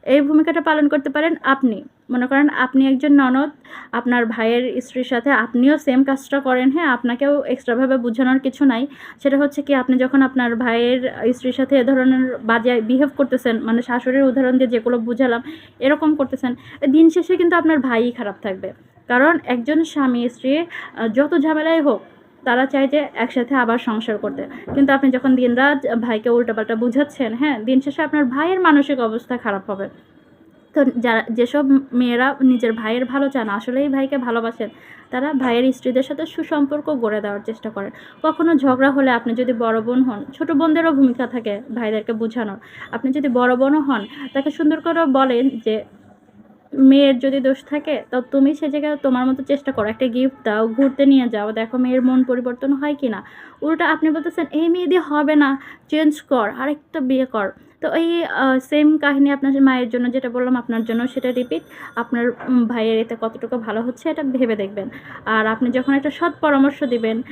এই ভূমিকাটা পালন করতে পারেন আপনি। মনে করেন আপনি একজন ননদ, আপনার ভাইয়ের স্ত্রীর সাথে আপনিও সেম কাজটা করেন, হ্যাঁ? আপনাকেও এক্সট্রাভাবে বুঝানোর কিছু নাই। সেটা হচ্ছে কি আপনি যখন আপনার ভাইয়ের স্ত্রীর সাথে এ ধরনের বাজে বিহেভ করতেছেন, মানে শাশুড়ির উদাহরণ দিয়ে যেগুলো বুঝালাম, এরকম করতেছেন, দিন শেষে কিন্তু আপনার ভাইই খারাপ থাকবে। কারণ একজন স্বামী-স্ত্রী যত ঝামেলাই হোক, তারা চায় যে একসাথে আবার সংসার করতে। কিন্তু আপনি যখন দিনরাত ভাইকে উল্টাপাল্টা বুঝাচ্ছেন, হ্যাঁ? দিন শেষে আপনার ভাইয়ের মানসিক অবস্থা খারাপ হবে। তো যেসব মেয়েরা নিজের ভাইয়ের ভালো চান, আসলেই ভাইকে ভালোবাসেন, তারা ভাইয়ের স্ত্রীদের সাথে সুসম্পর্ক গড়ে দেওয়ার চেষ্টা করেন। কখনো ঝগড়া হলে আপনি যদি বড় বোন হন, ছোট বোনদেরও ভূমিকা থাকে ভাইদেরকে বোঝানোর। আপনি যদি বড় বোনও হন, তাকে সুন্দর করে বলেন যে মেয়ের যদি দোষ থাকে তো তুমি সে জায়গায় তোমার মতো চেষ্টা করো। একটা গিফট দাও, ঘুরতে নিয়ে যাও। দেখো মেয়ের মন পরিবর্তন হয় কিনা। উল্টা আপনি বলতেছেন, "এই মেয়ে দিয়ে হবে না, চেঞ্জ কর, আরেকটা বিয়ে কর।" তো এই সেম কাহিনী আপনার মায়ের জন্য যেটা বললাম আপনার জন্য সেটা রিপিট। আপনার ভাইয়ের এতে কতটুকু ভালো হচ্ছে এটা ভেবে দেখবেন। আর আপনি যখন একটা সৎ পরামর্শ দিবেন,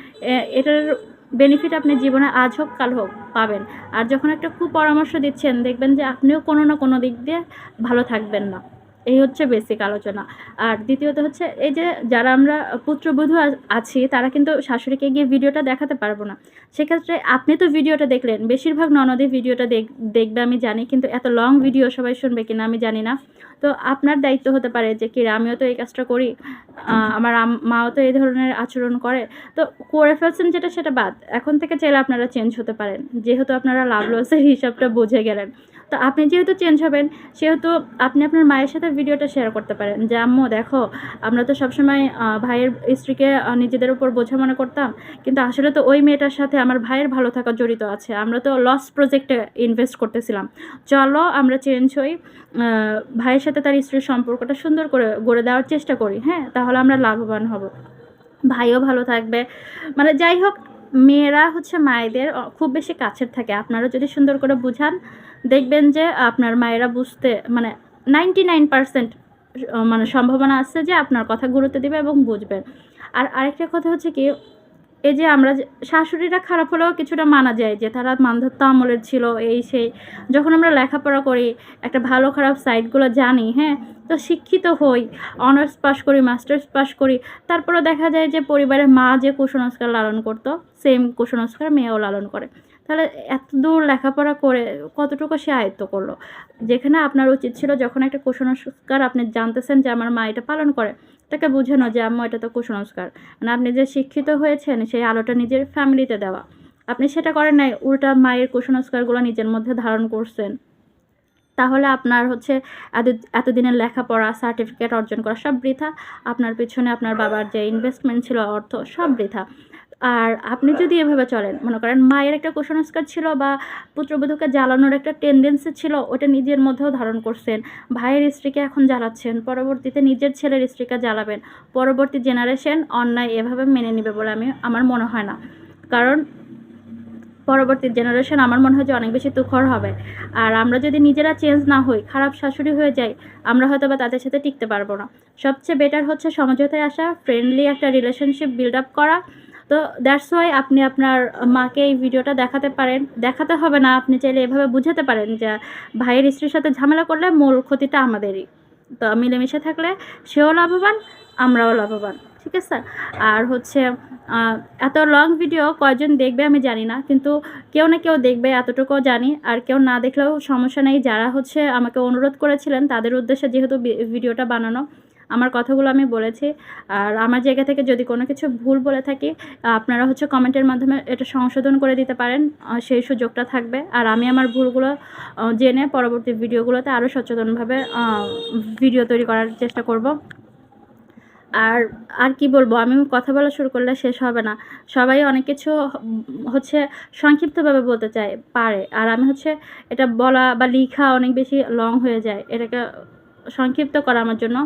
এটার বেনিফিট আপনি জীবনে আজ হোক কাল হোক পাবেন। আর যখন একটা কুপরামর্শ দিচ্ছেন দেখবেন যে আপনিও কোনো না কোনো দিক দিয়ে ভালো থাকবেন না। এই হচ্ছে বেসিক আলোচনা। আর দ্বিতীয়ত হচ্ছে এই যে যারা আমরা পুত্রবধূ আছি তারা কিন্তু শাশুড়িকে গিয়ে ভিডিওটা দেখাতে পারবো না। সেক্ষেত্রে আপনি তো ভিডিওটা দেখলেন, বেশিরভাগ ননদই ভিডিওটা দেখবে আমি জানি। কিন্তু এত লং ভিডিও সবাই শুনবে কিনা আমি জানি না। তো আপনার দায়িত্ব হতে পারে যে কি আমিও তো এই কাজটা করি, আমার মাও তো এই ধরনের আচরণ করে। তো করে ফেলছেন যেটা সেটা বাদ। এখন থেকে চাইলে আপনারা চেঞ্জ হতে পারেন। যেহেতু আপনারা লাভ লসের হিসাবটা বুঝে গেলেন। তো আপনি যেহেতু চেঞ্জ হবেন সেহেতু আপনি আপনার মায়ের সাথে ভিডিওটা শেয়ার করতে পারেন যে, "আম্মু দেখো, আমরা তো সবসময় ভাইয়ের স্ত্রীকে নিজেদের উপর বোঝা মনে করতাম। কিন্তু আসলে তো ওই মেয়েটার সাথে আমার ভাইয়ের ভালো থাকা জড়িত আছে। আমরা তো লস প্রজেক্টে ইনভেস্ট করতেছিলাম। চলো আমরা চেঞ্জ হই। আ ভাইয়ের সাথে তার স্ত্রীর সম্পর্কটা সুন্দর করে গড়ে দেওয়ার চেষ্টা করি। হ্যাঁ? তাহলে আমরা লাভবান হব। ভাইও ভালো থাকবে।" মানে যাই হোক, মেয়েরা হচ্ছে মায়েদের খুব বেশি কাছের থাকে। আপনারা যদি সুন্দর করে বুঝান, দেখবেন যে আপনার মায়েরা বুঝতে মানে 99% মানে সম্ভাবনা আছে যে আপনার কথা গুরুত্ব দিবে এবং বুঝবেন। আর আরেকটা কথা হচ্ছে কি, এই যে আমরা যে শাশুড়িরা খারাপ হলেও কিছুটা মানা যায় যে তারা মান্ধাত্য আমলের ছিল, এই সেই। যখন আমরা লেখাপড়া করি, একটা ভালো খারাপ সাইডগুলো জানি, হ্যাঁ? তো শিক্ষিত হই, অনার্স পাস করি, মাস্টার্স পাস করি। তারপরেও দেখা যায় যে পরিবারের মা যে কুসংস্কার লালন করত, সেম কুসংস্কার মেয়েও লালন করে। তাহলে এতদূর লেখাপড়া করে কতটুকু সে আয়ত্ত করলো? যেখানে আপনার উচিত ছিল যখন একটা কুসংস্কার আপনি জানতেছেন যে আমার মা এটা পালন করে, তাকে বোঝানো যে আম্মু এটা তো কুসংস্কার। মানে আপনি যে শিক্ষিত হয়েছেন সেই আলোটা নিজের ফ্যামিলিতে দেওয়া। আপনি সেটা করেন নাই, উল্টা মায়ের কুসংস্কারগুলো নিজের মধ্যে ধারণ করছেন। তাহলে আপনার হচ্ছে এতদিনের লেখাপড়া, সার্টিফিকেট অর্জন করা সব বৃথা। আপনার পেছনে আপনার বাবার যে ইনভেস্টমেন্ট ছিল অর্থ, সব বৃথা। আর আপনি যদি এভাবে চলেন, মনে করেন মায়ের একটা কুসংস্কার ছিল বা পুত্রবধূকে জ্বালানোর একটা টেনডেন্সি ছিল, ওটা নিজের মধ্যেও ধারণ করছেন। ভাইয়ের স্ত্রীকে এখন জ্বালাচ্ছেন, পরবর্তীতে নিজের ছেলের স্ত্রীকে জ্বালাবেন। পরবর্তী জেনারেশন অন্যায় এভাবে মেনে নিবে বলে আমার মনে হয় না। কারণ পরবর্তী জেনারেশন আমার মনে হয় যে অনেক বেশি তুখর হবে। আর আমরা যদি নিজেরা চেঞ্জ না হই, খারাপ শাশুড়ি হয়ে যাই, আমরা হয়তোবা তাদের সাথে টিকতে পারবো না। সবচেয়ে বেটার হচ্ছে সমঝোতায় আসা, ফ্রেন্ডলি একটা রিলেশনশিপ বিল্ড আপ করা। তো দ্যাটস ওয়াই আপনি আপনার মাকে এই ভিডিওটা দেখাতে পারেন। দেখাতে হবে না, আপনি চাইলে এভাবে বুঝাতে পারেন যে ভাইয়ের স্ত্রীর সাথে ঝামেলা করলে মূল ক্ষতিটা আমাদেরই। তো মিলেমিশে থাকলে সেও লাভবান, আমরাও লাভবান। ঠিক আছে? আর হচ্ছে আ এত লং ভিডিও কয়জন দেখবে আমি জানি না। কিন্তু কেউ না কেউ দেখবে এতটুকুও জানি। আর কেউ না দেখলেও সমস্যা নেই। যারা হচ্ছে আমাকে অনুরোধ করেছিলেন তাদের উদ্দেশ্যে যেহেতু ভিডিওটা বানানো। আমার কথাগুলো আমি বলেছি। আর আমার জায়গা থেকে যদি কোনো কিছু ভুল বলে থাকি, আপনারা হচ্ছে কমেন্টের মাধ্যমে এটা সংশোধন করে দিতে পারেন। সেই সুযোগটা থাকবে। আর আমি আমার ভুলগুলো জেনে পরবর্তী ভিডিওগুলোতে আরও সচেতনভাবে ভিডিও তৈরি করার চেষ্টা করব। আর, আর কি বলবো? আমি কথা বলা শুরু করলে শেষ হবে না। সবাই অনেক কিছু হচ্ছে সংক্ষিপ্তভাবে বলতে পারে। আর আমি হচ্ছে এটা বলা বা লিখা অনেক বেশি লং হয়ে যায়। এটাকে সংক্ষিপ্ত করা আমার জন্য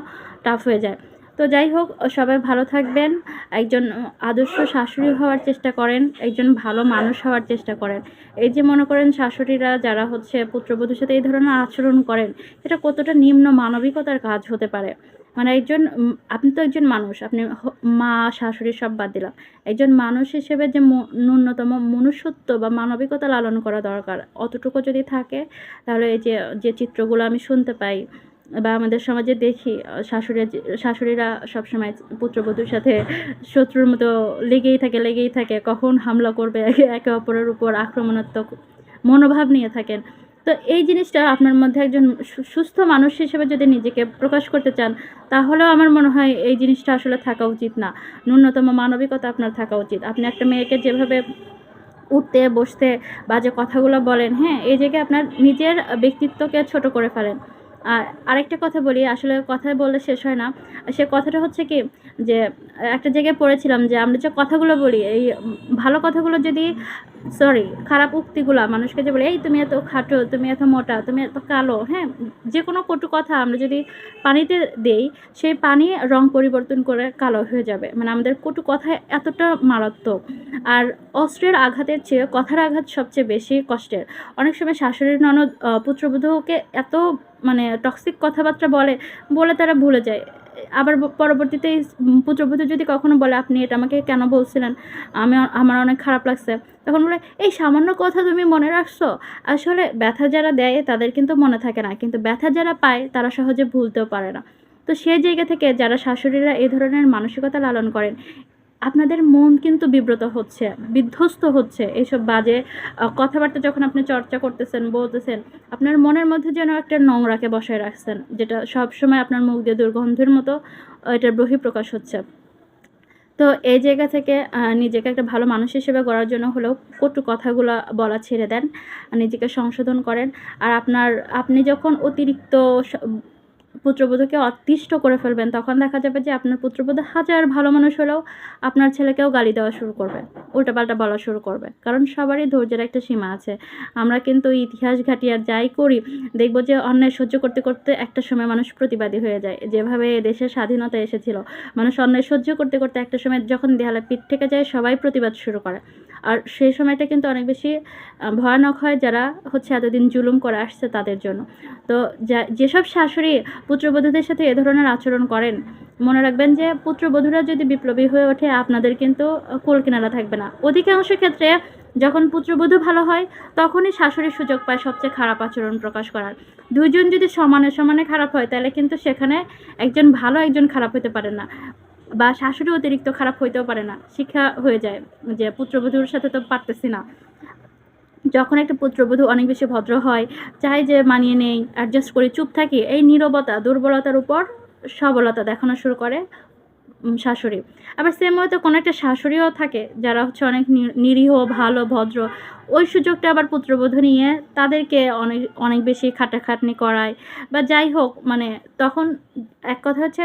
টাফ হয়ে যায়। তো যাই হোক, সবাই ভালো থাকবেন। একজন আদর্শ শাশুড়ি হওয়ার চেষ্টা করেন, একজন ভালো মানুষ হওয়ার চেষ্টা করেন। এই যে মনে করেন শাশুড়িরা যারা হচ্ছে পুত্রবধূর সাথে এই ধরনের আচরণ করেন, এটা কতটা নিম্ন মানবিকতার কাজ হতে পারে। মানে একজন আপনি তো একজন মানুষ। আপনি মা, শাশুড়ি সব বাদ দিলাম। একজন মানুষ হিসেবে যে ন্যূনতম মনুষ্যত্ব বা মানবিকতা লালন করা দরকার, অতটুকু যদি থাকে তাহলে এই যে চিত্রগুলো আমি শুনতে পাই বা আমাদের সমাজে দেখি, শাশুড়িরা সবসময় পুত্রবধূর সাথে শত্রুর মতো লেগেই থাকে। কখন হামলা করবে, একে অপরের উপর আক্রমণাত্মক মনোভাব নিয়ে থাকেন। তো এই জিনিসটা আপনার মধ্যে একজন সুস্থ মানুষ হিসেবে যদি নিজেকে প্রকাশ করতে চান, তাহলেও আমার মনে হয় এই জিনিসটা আসলে থাকা উচিত না। ন্যূনতম মানবিকতা আপনার থাকা উচিত। আপনি একটা মেয়েকে যেভাবে উঠতে, বসতে, বাজে কথাগুলো বলেন, হ্যাঁ? এই জায়গায় আপনার নিজের ব্যক্তিত্বকে ছোট করে ফেলেন। আর আরেকটা কথা বলি, আসলে কথা বললে শেষ হয় না। সে কথাটা হচ্ছে কি যে, একটা জায়গায় পড়েছিলাম যে আমরা যে কথাগুলো বলি, এই ভালো কথাগুলো যদি খারাপ উক্তিগুলা মানুষকে যে বলে, "এই তুমি এত খাটো, তুমি এত মোটা, তুমি এত কালো", হ্যাঁ? যেকোনো কটু কথা আমরা যদি পানিতে দেই, সেই পানি রং পরিবর্তন করে কালো হয়ে যাবে। মানে আমাদের কটু কথা এতটা মারাত্মক। আর অস্ত্রের আঘাতের চেয়ে কথার আঘাত সবচেয়ে বেশি কষ্টের। অনেক সময় শাশুড়ির ননদ পুত্রবধূকে এত মানে টক্সিক কথাবার্তা বলে তারা ভুলে যায়। আবার পরবর্তীতে পুত্রবধূ যদি কখনো বলে, "আপনি এটা আমাকে কেন বলছিলেন? আমার অনেক খারাপ লাগছে।" তখন বলে, "এই সামান্য কথা তুমি মনে রাখছো?" আসলে ব্যথা যারা দেয় তাদের কিন্তু মনে থাকে না। কিন্তু ব্যথা যারা পায় তারা সহজে ভুলতেও পারে না। তো সেই জায়গা থেকে যারা শাশুড়িরা এই ধরনের মানসিকতা লালন করেন, আপনাদের মন কিন্তু বিব্রত হচ্ছে, বিধ্বস্ত হচ্ছে। এইসব বাজে কথাবার্তা যখন আপনি চর্চা করতেছেন, বলতেছেন, আপনার মনের মধ্যে যেন একটা নোংরাকে বসায় রাখছেন, যেটা সবসময় আপনার মুখ দিয়ে দুর্গন্ধের মতো এটার বহিঃপ্রকাশ হচ্ছে। তো এই জায়গা থেকে নিজেকে একটা ভালো মানুষ হিসেবে গড়ার জন্য হলেও কটু কথাগুলা বলা ছেড়ে দেন। নিজেকে সংশোধন করেন। আর আপনি যখন অতিরিক্ত পুত্রবধূকে অতিষ্ঠ করে ফেলবেন, তখন দেখা যাবে যে আপনার পুত্রবধূ হাজার ভালো মানুষ হলেও আপনার ছেলেকেও গালি দেওয়া শুরু করবে। উল্টাপাল্টা বলা শুরু করবে। কারণ সবারই ধৈর্যের একটা সীমা আছে। আমরা কিন্তু ইতিহাস ঘাঁটি আর যাই করি, দেখব যে অন্যায় সহ্য করতে, করতে একটা সময় মানুষ প্রতিবাদী হয়ে যায়। যেভাবে এদেশের স্বাধীনতা এসেছিল, মানুষ অন্যায় সহ্য করতে, করতে একটা সময় যখন দেয়ালে পিঠ থেকে যায়, সবাই প্রতিবাদ শুরু করে। আর সেই সময়টা কিন্তু অনেক বেশি ভয়ানক হয় যারা হচ্ছে এতদিন জুলুম করে আসছে তাদের জন্য। তো যেসব শাশুড়ি পুত্রবধূদের সাথে এ ধরনের আচরণ করেন, মনে রাখবেন যে পুত্রবধূরা যদি বিপ্লবী হয়ে ওঠে, আপনাদের কিন্তু কুলকিনারা থাকবে না। অধিকাংশ ক্ষেত্রে যখন পুত্রবধূ ভালো হয়, তখনই শাশুড়ি সুযোগ পায় সবচেয়ে খারাপ আচরণ প্রকাশ করার। ২ জন যদি সমানে, সমানে খারাপ হয়, তাহলে কিন্তু সেখানে একজন ভালো, একজন খারাপ হতে পারে না। বা শাশুড়ি অতিরিক্ত খারাপ হইতেও পারে না। শিক্ষা হয়ে যায় যে পুত্রবধূর সাথে তো পারতেছি না। যখন একটা পুত্রবধূ অনেক বেশি ভদ্র হয়, চায় যে মানিয়ে নেই, অ্যাডজাস্ট করি, চুপ থাকি, এই নীরবতা দুর্বলতার উপর সবলতা দেখানো শুরু করে শাশুড়ি। আবার সেম ওয়েতে কোনো একটা শাশুড়িও থাকে যারা হচ্ছে অনেক নিরীহ, ভালো, ভদ্র। ওই সুযোগটা আবার পুত্রবধূ নিয়ে তাদেরকে অনেক, অনেক বেশি খাটাখাটনি করায় বা যাই হোক, মানে তখন এক কথা হচ্ছে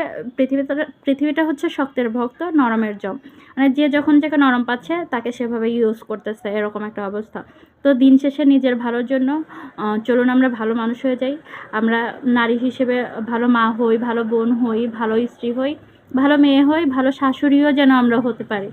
পৃথিবীটা হচ্ছে শক্তের ভক্ত, নরমের জম। মানে যে যখন যাকে নরম পাচ্ছে তাকে সেভাবে ইউজ করতেছে, এরকম একটা অবস্থা। তো দিন শেষে নিজের ভালোর জন্য চলুন আমরা ভালো মানুষ হয়ে যাই। আমরা নারী হিসেবে ভালো মা হই, ভালো বোন হই, ভালো স্ত্রী হই, ভালো মেয়ে হই, ভালো শাশুড়িও যেন আমরা হতে পারি।